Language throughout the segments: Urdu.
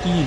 3,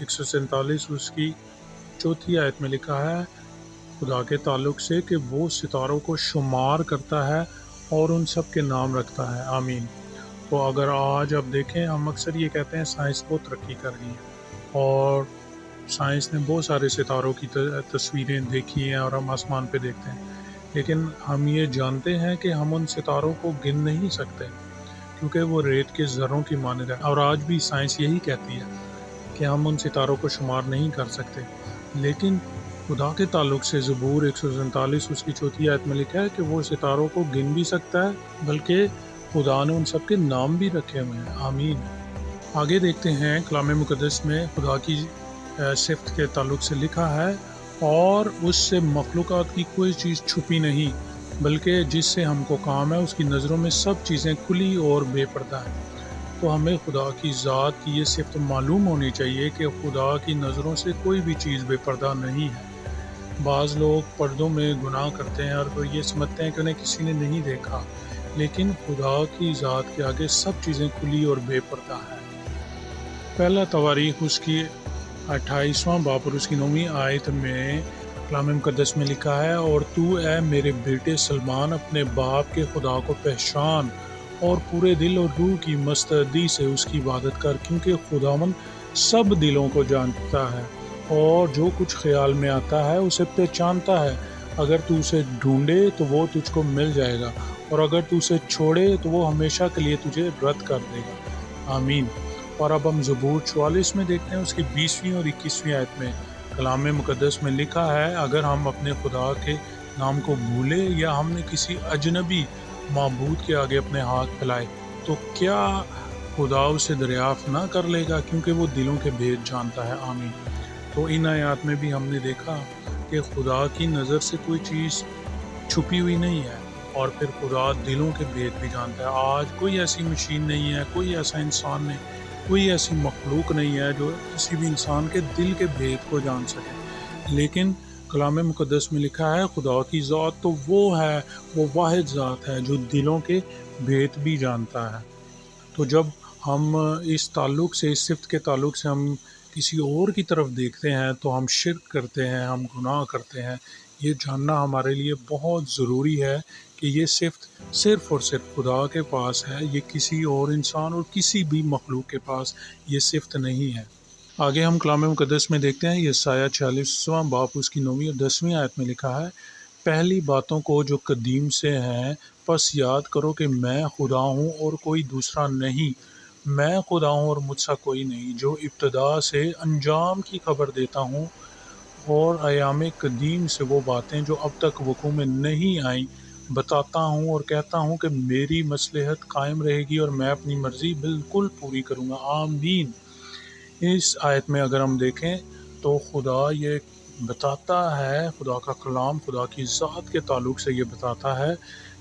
147 اس کی چوتھی آیت میں لکھا ہے خدا کے تعلق سے کہ وہ ستاروں کو شمار کرتا ہے اور ان سب کے نام رکھتا ہے۔ آمین۔ تو اگر آج آپ دیکھیں، ہم اکثر یہ کہتے ہیں سائنس بہت ترقی کر رہی ہے اور سائنس نے بہت سارے ستاروں کی تصویریں دیکھی ہیں اور ہم آسمان پہ دیکھتے ہیں، لیکن ہم یہ جانتے ہیں کہ ہم ان ستاروں کو گن نہیں سکتے کیونکہ وہ ریت کے ذروں کی مانند ہے، اور آج بھی سائنس یہی کہتی ہے کہ ہم ان ستاروں کو شمار نہیں کر سکتے۔ لیکن خدا کے تعلق سے زبور 147 اس کی چوتھی آیت میں لکھا ہے کہ وہ ستاروں کو گن بھی سکتا ہے، بلکہ خدا نے ان سب کے نام بھی رکھے ہوئے ہیں۔ آمین۔ آگے دیکھتے ہیں کلام مقدس میں خدا کی صفت کے تعلق سے لکھا ہے، اور اس سے مخلوقات کی کوئی چیز چھپی نہیں، بلکہ جس سے ہم کو کام ہے اس کی نظروں میں سب چیزیں کھلی اور بے پردہ ہیں۔ تو ہمیں خدا کی ذات کی یہ صفت معلوم ہونی چاہیے کہ خدا کی نظروں سے کوئی بھی چیز بے پردہ نہیں ہے۔ بعض لوگ پردوں میں گناہ کرتے ہیں اور وہ یہ سمجھتے ہیں کہ انہیں کسی نے نہیں دیکھا، لیکن خدا کی ذات کے آگے سب چیزیں کھلی اور بے پردہ ہیں۔ پہلا تواریخ اس کی 28واں باب اور اس کی 9ویں آیت میں کلام مقدس میں لکھا ہے، اور تو اے میرے بیٹے سلمان اپنے باپ کے خدا کو پہچان اور پورے دل اور روح کی مستعدی سے اس کی عبادت کر، کیونکہ خداوند سب دلوں کو جانتا ہے اور جو کچھ خیال میں آتا ہے اسے پہچانتا ہے۔ اگر تو اسے ڈھونڈے تو وہ تجھ کو مل جائے گا، اور اگر تو اسے چھوڑے تو وہ ہمیشہ کے لیے تجھے رد کر دے گا۔ آمین۔ اور اب ہم زبور 44 میں دیکھتے ہیں اس کی 20ویں اور 21ویں آیت میں کلام مقدس میں لکھا ہے، اگر ہم اپنے خدا کے نام کو بھولے یا ہم نے کسی اجنبی معبود کے آگے اپنے ہاتھ پھیلائے تو کیا خدا اسے دریافت نہ کر لے گا، کیونکہ وہ دلوں کے بھید جانتا ہے۔ آمین۔ تو ان آیات میں بھی ہم نے دیکھا کہ خدا کی نظر سے کوئی چیز چھپی ہوئی نہیں ہے، اور پھر خدا دلوں کے بھید بھی جانتا ہے۔ آج کوئی ایسی مشین نہیں ہے، کوئی ایسا انسان نہیں، کوئی ایسی مخلوق نہیں ہے جو کسی بھی انسان کے دل کے بھید کو جان سکے، لیکن کلام مقدس میں لکھا ہے خدا کی ذات تو وہ ہے، وہ واحد ذات ہے جو دلوں کے بھید بھی جانتا ہے۔ تو جب ہم اس تعلق سے، اس صفت کے تعلق سے ہم کسی اور کی طرف دیکھتے ہیں تو ہم شرک کرتے ہیں، ہم گناہ کرتے ہیں۔ یہ جاننا ہمارے لیے بہت ضروری ہے کہ یہ صفت صرف اور صرف خدا کے پاس ہے، یہ کسی اور انسان اور کسی بھی مخلوق کے پاس یہ صفت نہیں ہے۔ آگے ہم کلام مقدس میں دیکھتے ہیں یسایہ 46واں باب اس کی 9ویں اور 10ویں آیت میں لکھا ہے، پہلی باتوں کو جو قدیم سے ہیں پس یاد کرو کہ میں خدا ہوں اور کوئی دوسرا نہیں، میں خدا ہوں اور مجھ سا کوئی نہیں، جو ابتدا سے انجام کی خبر دیتا ہوں اور ایام قدیم سے وہ باتیں جو اب تک وقوع میں نہیں آئیں بتاتا ہوں، اور کہتا ہوں کہ میری مصلحت قائم رہے گی اور میں اپنی مرضی بالکل پوری کروں گا۔ آمین۔ اس آیت میں اگر ہم دیکھیں تو خدا یہ بتاتا ہے، خدا کا کلام خدا کی ذات کے تعلق سے یہ بتاتا ہے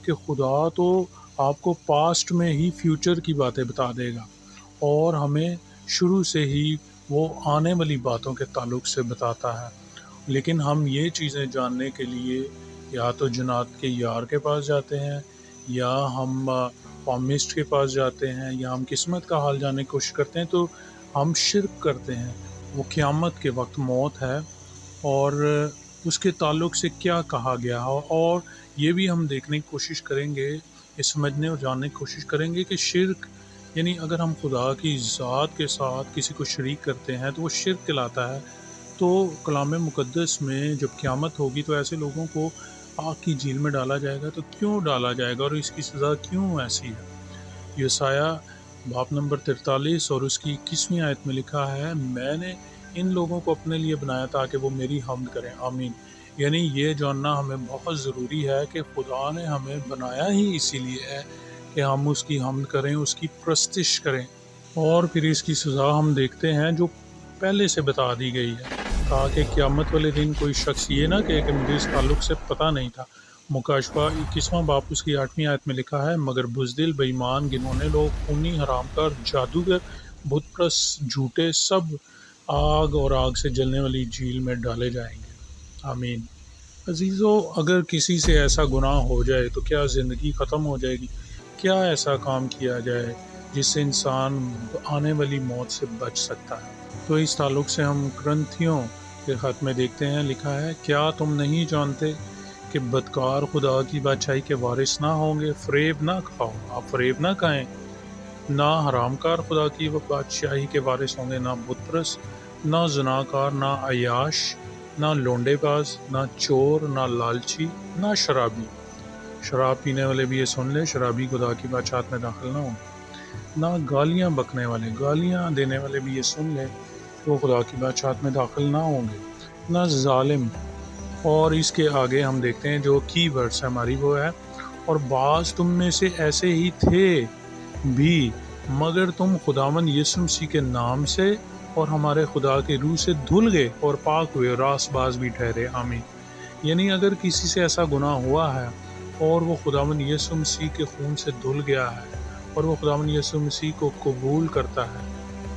کہ خدا تو آپ کو پاسٹ میں ہی فیوچر کی باتیں بتا دے گا، اور ہمیں شروع سے ہی وہ آنے والی باتوں کے تعلق سے بتاتا ہے۔ لیکن ہم یہ چیزیں جاننے کے لیے یا تو جنات کے یار کے پاس جاتے ہیں، یا ہم پامسٹ کے پاس جاتے ہیں، یا ہم قسمت کا حال جاننے کی کوشش کرتے ہیں، تو ہم شرک کرتے ہیں۔ وہ قیامت کے وقت موت ہے اور اس کے تعلق سے کیا کہا گیا ہے، اور یہ بھی ہم دیکھنے کی کوشش کریں گے، یہ سمجھنے اور جاننے کی کوشش کریں گے کہ شرک یعنی اگر ہم خدا کی ذات کے ساتھ کسی کو شریک کرتے ہیں تو وہ شرک کہلاتا ہے۔ تو کلام مقدس میں جب قیامت ہوگی تو ایسے لوگوں کو آگ کی جھیل میں ڈالا جائے گا، تو کیوں ڈالا جائے گا اور اس کی سزا کیوں ایسی ہے؟ یسایہ باب نمبر 43 اور اس کی 21ویں آیت میں لکھا ہے، میں نے ان لوگوں کو اپنے لیے بنایا تاکہ وہ میری حمد کریں۔ آمین۔ یعنی یہ جاننا ہمیں بہت ضروری ہے کہ خدا نے ہمیں بنایا ہی اسی لیے ہے کہ ہم اس کی حمد کریں، اس کی پرستش کریں، اور پھر اس کی سزا ہم دیکھتے ہیں جو پہلے سے بتا دی گئی ہے، تاکہ قیامت والے دن کوئی شخص یہ نہ کہے کہ مجھے اس تعلق سے پتہ نہیں تھا۔ مکاشفہ 21واں باب اس کی 8ویں آیت میں لکھا ہے، مگر بزدل، بے ایمان، گنونے لوگ، خونی، حرام کار، جادوگر، بت پرست، جھوٹے، سب آگ اور آگ سے جلنے والی جھیل میں ڈالے جائیں گے۔ آمین۔ عزیزو، اگر کسی سے ایسا گناہ ہو جائے تو کیا زندگی ختم ہو جائے گی؟ کیا ایسا کام کیا جائے جس سے انسان آنے والی موت سے بچ سکتا ہے؟ تو اس تعلق سے ہم کرنتھیوں کے خط میں دیکھتے ہیں، لکھا ہے، کیا تم نہیں جانتے کہ بدکار خدا کی بادشاہی کے وارث نہ ہوں گے؟ فریب نہ کھاؤ، آپ فریب نہ کھائیں، نہ حرام کار خدا کی بادشاہی کے وارث ہوں گے، نہ بت پرست، نہ زناکار، نہ عیاش، نہ لونڈے باز، نہ چور، نہ لالچی، نہ شرابی۔ شراب پینے والے بھی یہ سن لے، شرابی خدا کی بادشاہت میں داخل نہ ہوں گے۔ نہ گالیاں بکنے والے، گالیاں دینے والے بھی یہ سن لے کہ وہ خدا کی بادشاہت میں داخل نہ ہوں گے۔ نہ ظالم، اور اس کے آگے ہم دیکھتے ہیں جو کی ورڈس ہے ہماری وہ ہے، اور بعض تم میں سے ایسے ہی تھے بھی، مگر تم خداوند یسوع مسیح کے نام سے اور ہمارے خدا کے روح سے دھل گئے اور پاک ہوئے اور راست باز بھی ٹھہرے۔ آمین۔ یعنی اگر کسی سے ایسا گناہ ہوا ہے اور وہ خداوند یسوع مسیح کے خون سے دھل گیا ہے اور وہ خداوند یسوع مسیح کو قبول کرتا ہے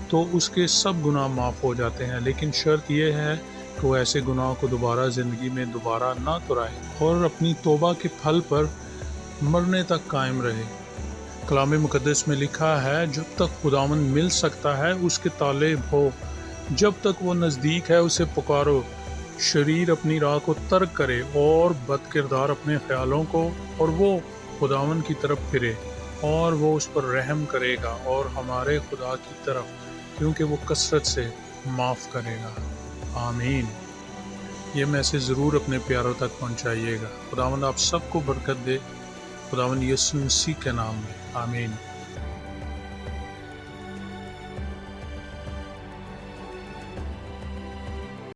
تو اس کے سب گناہ معاف ہو جاتے ہیں، لیکن شرط یہ ہے کہ وہ ایسے گناہ کو دوبارہ زندگی میں دوبارہ نہ دہرائے اور اپنی توبہ کے پھل پر مرنے تک قائم رہے۔ کلام مقدس میں لکھا ہے، جب تک خداوند مل سکتا ہے اس کے طالب ہو، جب تک وہ نزدیک ہے اسے پکارو۔ شریر اپنی راہ کو ترک کرے اور بد کردار اپنے خیالوں کو، اور وہ خداوند کی طرف پھرے اور وہ اس پر رحم کرے گا اور ہمارے خدا کی طرف، کیونکہ وہ کثرت سے معاف کرے گا۔ آمین۔ یہ میسیج ضرور اپنے پیاروں تک پہنچائیے گا۔ خداوند آپ سب کو برکت دے، خداوند یسوع مسیح کے نام میں، آمین۔